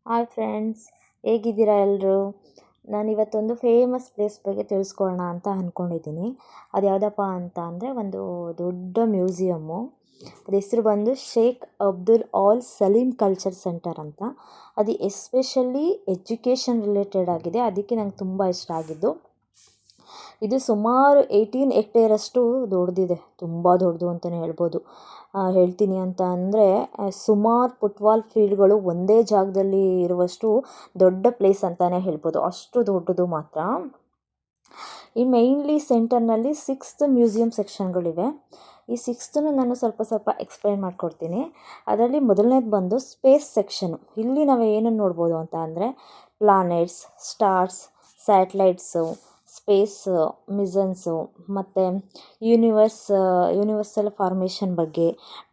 Hi friends, ಹೇಗಿದ್ದೀರಾ ಎಲ್ಲರೂ? ನಾನಿವತ್ತೊಂದು famous place ಬಗ್ಗೆ ತಿಳಿಸ್ಕೊಳ್ಳೋಣ ಅಂತ ಅಂದ್ಕೊಂಡಿದ್ದೀನಿ. ಅದು ಯಾವುದಪ್ಪ ಅಂತ ಅಂದರೆ ಒಂದು ದೊಡ್ಡ ಮ್ಯೂಸಿಯಮ್ಮು. ಅದು ಹೆಸರು ಬಂದು Sheikh Abdul Al Salim culture centre ಅಂತ. ಅದು ಎಸ್ಪೆಷಲಿ ಎಜುಕೇಷನ್ ರಿಲೇಟೆಡ್ ಆಗಿದೆ, ಅದಕ್ಕೆ ನಂಗೆ ತುಂಬ ಇಷ್ಟ ಆಗಿದ್ದು. ಇದು ಸುಮಾರು 18 ಹೆಕ್ಟೇರಷ್ಟು ದೊಡ್ಡದಿದೆ, ತುಂಬ ದೊಡ್ಡದು ಅಂತಲೇ ಹೇಳ್ಬೋದು. ಹೇಳ್ತೀನಿ ಅಂತ ಅಂದರೆ ಸುಮಾರು ಫುಟ್ಬಾಲ್ ಫೀಲ್ಡ್ಗಳು ಒಂದೇ ಜಾಗದಲ್ಲಿ ಇರುವಷ್ಟು ದೊಡ್ಡ ಪ್ಲೇಸ್ ಅಂತಲೇ ಹೇಳ್ಬೋದು, ಅಷ್ಟು ದೊಡ್ಡದು ಮಾತ್ರ. ಈ ಮೇಯ್ನ್ಲಿ ಸೆಂಟರ್ನಲ್ಲಿ 6 ಮ್ಯೂಸಿಯಂ ಸೆಕ್ಷನ್ಗಳಿವೆ. ಈ 6 ನಾನು ಸ್ವಲ್ಪ ಎಕ್ಸ್ಪ್ಲೈನ್ ಮಾಡ್ಕೊಡ್ತೀನಿ. ಅದರಲ್ಲಿ ಮೊದಲನೇದು ಬಂದು ಸ್ಪೇಸ್ ಸೆಕ್ಷನು. ಇಲ್ಲಿ ನಾವು ಏನನ್ನು ನೋಡ್ಬೋದು ಅಂತ ಅಂದರೆ ಪ್ಲಾನೆಟ್ಸ್, ಸ್ಟಾರ್ಸ್, ಸ್ಯಾಟಲೈಟ್ಸು, ಸ್ಪೇಸ್ ಮಿಷನ್ಸು ಮತ್ತು ಯೂನಿವರ್ಸಲ್ ಫಾರ್ಮೇಷನ್ ಬಗ್ಗೆ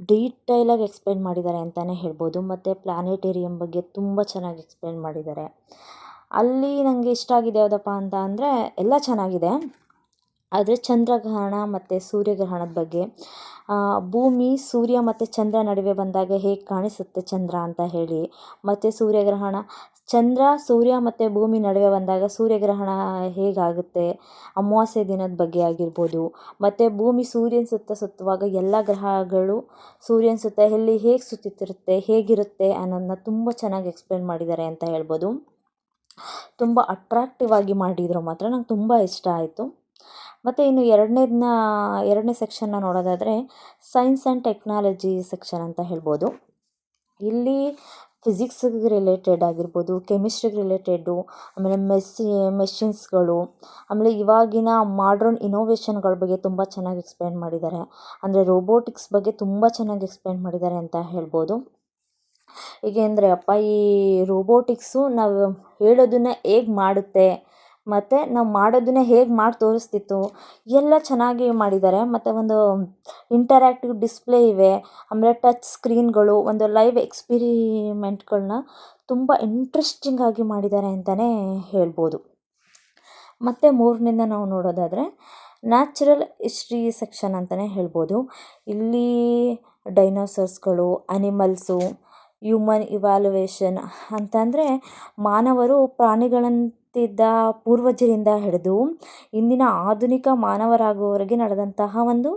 ಡೀಟೈಲಾಗಿ ಎಕ್ಸ್ಪ್ಲೇನ್ ಮಾಡಿದ್ದಾರೆ ಅಂತಲೇ ಹೇಳ್ಬೋದು. ಮತ್ತು ಪ್ಲಾನೆಟೇರಿಯಂ ಬಗ್ಗೆ ತುಂಬ ಚೆನ್ನಾಗಿ ಎಕ್ಸ್ಪ್ಲೇನ್ ಮಾಡಿದ್ದಾರೆ. ಅಲ್ಲಿ ನನಗೆ ಇಷ್ಟ ಆಗಿದೆ ಯಾವುದಪ್ಪ ಅಂತ ಅಂದರೆ ಎಲ್ಲ ಚೆನ್ನಾಗಿದೆ, ಆದರೆ ಚಂದ್ರಗ್ರಹಣ ಮತ್ತು ಸೂರ್ಯಗ್ರಹಣದ ಬಗ್ಗೆ, ಭೂಮಿ ಸೂರ್ಯ ಮತ್ತು ಚಂದ್ರ ನಡುವೆ ಬಂದಾಗ ಹೇಗೆ ಕಾಣಿಸುತ್ತೆ ಚಂದ್ರ ಅಂತ ಹೇಳಿ, ಮತ್ತು ಸೂರ್ಯಗ್ರಹಣ, ಸೂರ್ಯ ಮತ್ತು ಭೂಮಿ ನಡುವೆ ಬಂದಾಗ ಸೂರ್ಯಗ್ರಹಣ ಹೇಗಾಗುತ್ತೆ, ಅಮಾವಾಸ್ಯೆ ದಿನದ ಬಗ್ಗೆ ಆಗಿರ್ಬೋದು, ಮತ್ತು ಭೂಮಿ ಸೂರ್ಯನ ಸುತ್ತುವಾಗ ಎಲ್ಲ ಗ್ರಹಗಳು ಸೂರ್ಯನ ಸುತ್ತ ಹೇಗೆ ಸುತ್ತುತ್ತಿರುತ್ತೆ, ಹೇಗಿರುತ್ತೆ ಅನ್ನೋದನ್ನ ತುಂಬ ಚೆನ್ನಾಗಿ ಎಕ್ಸ್ಪ್ಲೇನ್ ಮಾಡಿದ್ದಾರೆ ಅಂತ ಹೇಳ್ಬೋದು. ತುಂಬ ಅಟ್ರಾಕ್ಟಿವ್ ಆಗಿ ಮಾಡಿದರು, ಮಾತ್ರ ನಂಗೆ ತುಂಬ ಇಷ್ಟ ಆಯಿತು. ಮತ್ತು ಇನ್ನು ಎರಡನೇ ಸೆಕ್ಷನ್ನ ನೋಡೋದಾದರೆ ಸೈನ್ಸ್ ಆ್ಯಂಡ್ ಟೆಕ್ನಾಲಜಿ ಸೆಕ್ಷನ್ ಅಂತ ಹೇಳ್ಬೋದು. ಇಲ್ಲಿ ಫಿಸಿಕ್ಸ್ಗೆ ರಿಲೇಟೆಡ್ ಆಗಿರ್ಬೋದು, ಕೆಮಿಸ್ಟ್ರಿಗೆ ರಿಲೇಟೆಡ್ಡು, ಆಮೇಲೆ ಮೆಷಿನ್ಸ್ಗಳು, ಆಮೇಲೆ ಇವಾಗಿನ ಮಾಡ್ರನ್ ಇನೋವೇಷನ್ಗಳ ಬಗ್ಗೆ ತುಂಬ ಚೆನ್ನಾಗಿ ಎಕ್ಸ್ಪ್ಲೇನ್ ಮಾಡಿದ್ದಾರೆ. ಅಂದರೆ ರೋಬೋಟಿಕ್ಸ್ ಬಗ್ಗೆ ತುಂಬ ಚೆನ್ನಾಗಿ ಎಕ್ಸ್ಪ್ಲೇನ್ ಮಾಡಿದ್ದಾರೆ ಅಂತ ಹೇಳ್ಬೋದು. ಏಕೆಂದರೆ ಈ ರೋಬೋಟಿಕ್ಸು ನಾವು ಹೇಳೋದನ್ನು ಹೇಗೆ ಮಾಡುತ್ತೆ ಮತ್ತು ನಾವು ಮಾಡೋದನ್ನೇ ಹೇಗೆ ಮಾಡಿ ತೋರಿಸ್ತಿತ್ತು, ಎಲ್ಲ ಚೆನ್ನಾಗಿ ಮಾಡಿದ್ದಾರೆ. ಮತ್ತು ಒಂದು ಇಂಟರ್ಯಾಕ್ಟಿವ್ ಡಿಸ್ಪ್ಲೇ ಇವೆ, ಆಮೇಲೆ ಟಚ್ ಸ್ಕ್ರೀನ್ಗಳು, ಒಂದು ಲೈವ್ ಎಕ್ಸ್ಪಿರಿಮೆಂಟ್ಗಳನ್ನ ತುಂಬ ಇಂಟ್ರೆಸ್ಟಿಂಗ್ ಆಗಿ ಮಾಡಿದ್ದಾರೆ ಅಂತಲೇ ಹೇಳ್ಬೋದು. ಮತ್ತು ಮೂರನೇದ ನಾವು ನೋಡೋದಾದರೆ ನ್ಯಾಚುರಲ್ ಹಿಸ್ಟ್ರಿ ಸೆಕ್ಷನ್ ಅಂತಲೇ ಹೇಳ್ಬೋದು. ಇಲ್ಲಿ ಡೈನೋಸರ್ಸ್ಗಳು, ಅನಿಮಲ್ಸು, ಹ್ಯೂಮನ್ ಇವ್ಯಾಲ್ಯುವೇಷನ್ ಅಂತಂದರೆ ಮಾನವರು ಪ್ರಾಣಿಗಳಂತಿದ್ದ ಪೂರ್ವಜರಿಂದ ಹಿಡಿದು ಇಂದಿನ ಆಧುನಿಕ ಮಾನವರಾಗುವವರೆಗೆ ನಡೆದಂತಹ ಒಂದು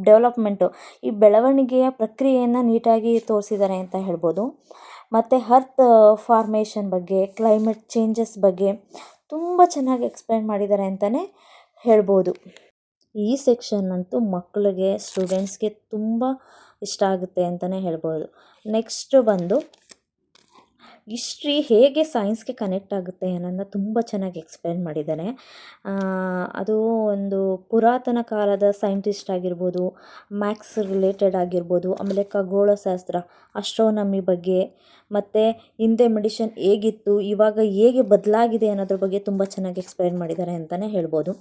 ಡೆವಲಪ್ಮೆಂಟು, ಈ ಬೆಳವಣಿಗೆಯ ಪ್ರಕ್ರಿಯೆಯನ್ನು ನೀಟಾಗಿ ತೋರಿಸಿದ್ದಾರೆ ಅಂತ ಹೇಳ್ಬೋದು. ಮತ್ತು ಅರ್ತ್ ಫಾರ್ಮೇಷನ್ ಬಗ್ಗೆ, ಕ್ಲೈಮೇಟ್ ಚೇಂಜಸ್ ಬಗ್ಗೆ ತುಂಬ ಚೆನ್ನಾಗಿ ಎಕ್ಸ್ಪ್ಲೇನ್ ಮಾಡಿದ್ದಾರೆ ಅಂತಲೇ ಹೇಳ್ಬೋದು. ಈ ಸೆಕ್ಷನ್ ಅಂತೂ ಮಕ್ಕಳಿಗೆ, ಸ್ಟೂಡೆಂಟ್ಸ್ಗೆ ತುಂಬ ಇಷ್ಟ ಆಗುತ್ತೆ ಅಂತಲೇ ಹೇಳ್ಬೋದು. ನೆಕ್ಸ್ಟ್ ಬಂದು ಹಿಸ್ಟ್ರಿ ಹೇಗೆ ಸೈನ್ಸ್ಗೆ ಕನೆಕ್ಟ್ ಆಗುತ್ತೆ ಅನ್ನೋದನ್ನ ತುಂಬ ಚೆನ್ನಾಗಿ ಎಕ್ಸ್ಪ್ಲೇನ್ ಮಾಡಿದ್ದಾನೆ. ಅದು ಒಂದು ಪುರಾತನ ಕಾಲದ ಸೈಂಟಿಸ್ಟ್ ಆಗಿರ್ಬೋದು, ಮ್ಯಾಥ್ಸ್ ರಿಲೇಟೆಡ್ ಆಗಿರ್ಬೋದು, ಆಮೇಲೆ ಖಗೋಳಶಾಸ್ತ್ರ, ಅಸ್ಟ್ರೋನಮಿ ಬಗ್ಗೆ, ಮತ್ತು ಹಿಂದೆ ಮೆಡಿಷನ್ ಹೇಗಿತ್ತು, ಇವಾಗ ಹೇಗೆ ಬದಲಾಗಿದೆ ಅನ್ನೋದ್ರ ಬಗ್ಗೆ ತುಂಬ ಚೆನ್ನಾಗಿ ಎಕ್ಸ್ಪ್ಲೇನ್ ಮಾಡಿದ್ದಾರೆ ಅಂತಲೇ ಹೇಳ್ಬೋದು.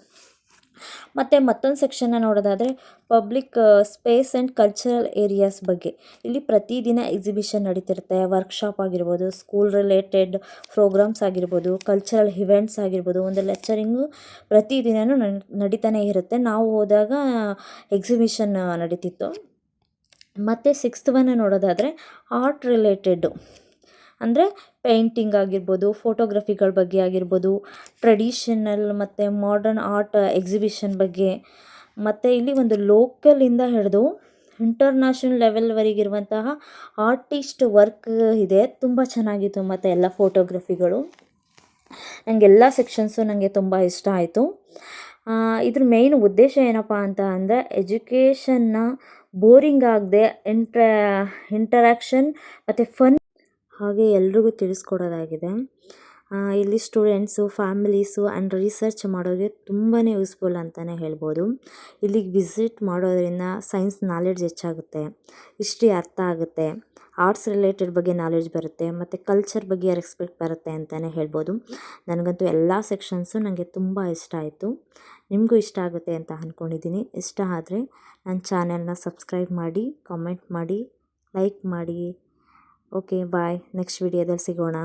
ಮತ್ತು ಮತ್ತೊಂದು ಸೆಕ್ಷನ್ನ ನೋಡೋದಾದರೆ public space and cultural areas ಬಗ್ಗೆ. ಇಲ್ಲಿ ಪ್ರತಿದಿನ ಎಕ್ಸಿಬಿಷನ್ ನಡೀತಿರುತ್ತೆ, ವರ್ಕ್ಶಾಪ್ ಆಗಿರ್ಬೋದು, ಸ್ಕೂಲ್ ರಿಲೇಟೆಡ್ ಪ್ರೋಗ್ರಾಮ್ಸ್ ಆಗಿರ್ಬೋದು, ಕಲ್ಚರಲ್ ಇವೆಂಟ್ಸ್ ಆಗಿರ್ಬೋದು, ಒಂದು ಲೆಕ್ಚರಿಂಗು ಪ್ರತಿದಿನವೂ ನಡೀತಾನೆ ಇರುತ್ತೆ. ನಾವು ಹೋದಾಗ ಎಕ್ಸಿಬಿಷನ್ ನಡೀತಿತ್ತು. ಮತ್ತು 6th ಒನ್ ನೋಡೋದಾದರೆ ಆರ್ಟ್ ರಿಲೇಟೆಡ್ಡು, ಅಂದರೆ ಪೇಂಟಿಂಗ್ ಆಗಿರ್ಬೋದು, ಫೋಟೋಗ್ರಫಿಗಳ ಬಗ್ಗೆ ಆಗಿರ್ಬೋದು, ಟ್ರೆಡಿಷನಲ್ ಮತ್ತು ಮಾಡರ್ನ್ ಆರ್ಟ್ ಎಕ್ಸಿಬಿಷನ್ ಬಗ್ಗೆ, ಮತ್ತು ಇಲ್ಲಿ ಒಂದು ಲೋಕಲಿಂದ ಹಿಡಿದು ಇಂಟರ್ನ್ಯಾಷನಲ್ ಲೆವೆಲ್ವರೆಗಿರುವಂತಹ ಆರ್ಟಿಸ್ಟ್ ವರ್ಕ್ ಇದೆ, ತುಂಬ ಚೆನ್ನಾಗಿತ್ತು. ಮತ್ತು ಎಲ್ಲ ಫೋಟೋಗ್ರಫಿಗಳು, ನನಗೆಲ್ಲ ಸೆಕ್ಷನ್ಸು ನನಗೆ ತುಂಬ ಇಷ್ಟ ಆಯಿತು. ಇದ್ರ ಮೇಯ್ನ್ ಉದ್ದೇಶ ಏನಪ್ಪ ಅಂತ ಅಂದರೆ ಎಜುಕೇಷನ್ನ ಬೋರಿಂಗ್ ಆಗದೆ ಇಂಟರಾಕ್ಷನ್ ಮತ್ತು ಫನ್ ಹಾಗೆ ಎಲ್ರಿಗೂ ತಿಳಿಸ್ಕೊಡೋದಾಗಿದೆ. ಇಲ್ಲಿ ಸ್ಟೂಡೆಂಟ್ಸು, ಫ್ಯಾಮಿಲೀಸು ಆ್ಯಂಡ್ ರಿಸರ್ಚ್ ಮಾಡೋರಿಗೆ ತುಂಬಾ ಯೂಸ್ಫುಲ್ ಅಂತಲೇ ಹೇಳ್ಬೋದು. ಇಲ್ಲಿಗೆ ವಿಸಿಟ್ ಮಾಡೋದರಿಂದ ಸೈನ್ಸ್ ನಾಲೆಡ್ಜ್ ಹೆಚ್ಚಾಗುತ್ತೆ, ಹಿಸ್ಟ್ರಿ ಅರ್ಥ ಆಗುತ್ತೆ, ಆರ್ಟ್ಸ್ ರಿಲೇಟೆಡ್ ಬಗ್ಗೆ ನಾಲೆಡ್ಜ್ ಬರುತ್ತೆ, ಮತ್ತು ಕಲ್ಚರ್ ಬಗ್ಗೆ ರೆಸ್ಪೆಕ್ಟ್ ಬರುತ್ತೆ ಅಂತಲೇ ಹೇಳ್ಬೋದು. ನನಗಂತೂ ಎಲ್ಲ ಸೆಕ್ಷನ್ಸು ನನಗೆ ತುಂಬ ಇಷ್ಟ ಆಯಿತು. ನಿಮಗೂ ಇಷ್ಟ ಆಗುತ್ತೆ ಅಂತ ಅಂದ್ಕೊಂಡಿದ್ದೀನಿ. ಇಷ್ಟ ಆದರೆ ನನ್ನ ಚಾನೆಲ್ನ ಸಬ್ಸ್ಕ್ರೈಬ್ ಮಾಡಿ, ಕಾಮೆಂಟ್ ಮಾಡಿ, ಲೈಕ್ ಮಾಡಿ. ಓಕೆ, ಬಾಯ್. ನೆಕ್ಸ್ಟ್ ವಿಡಿಯೋದಲ್ಲಿ ಸಿಗೋಣ.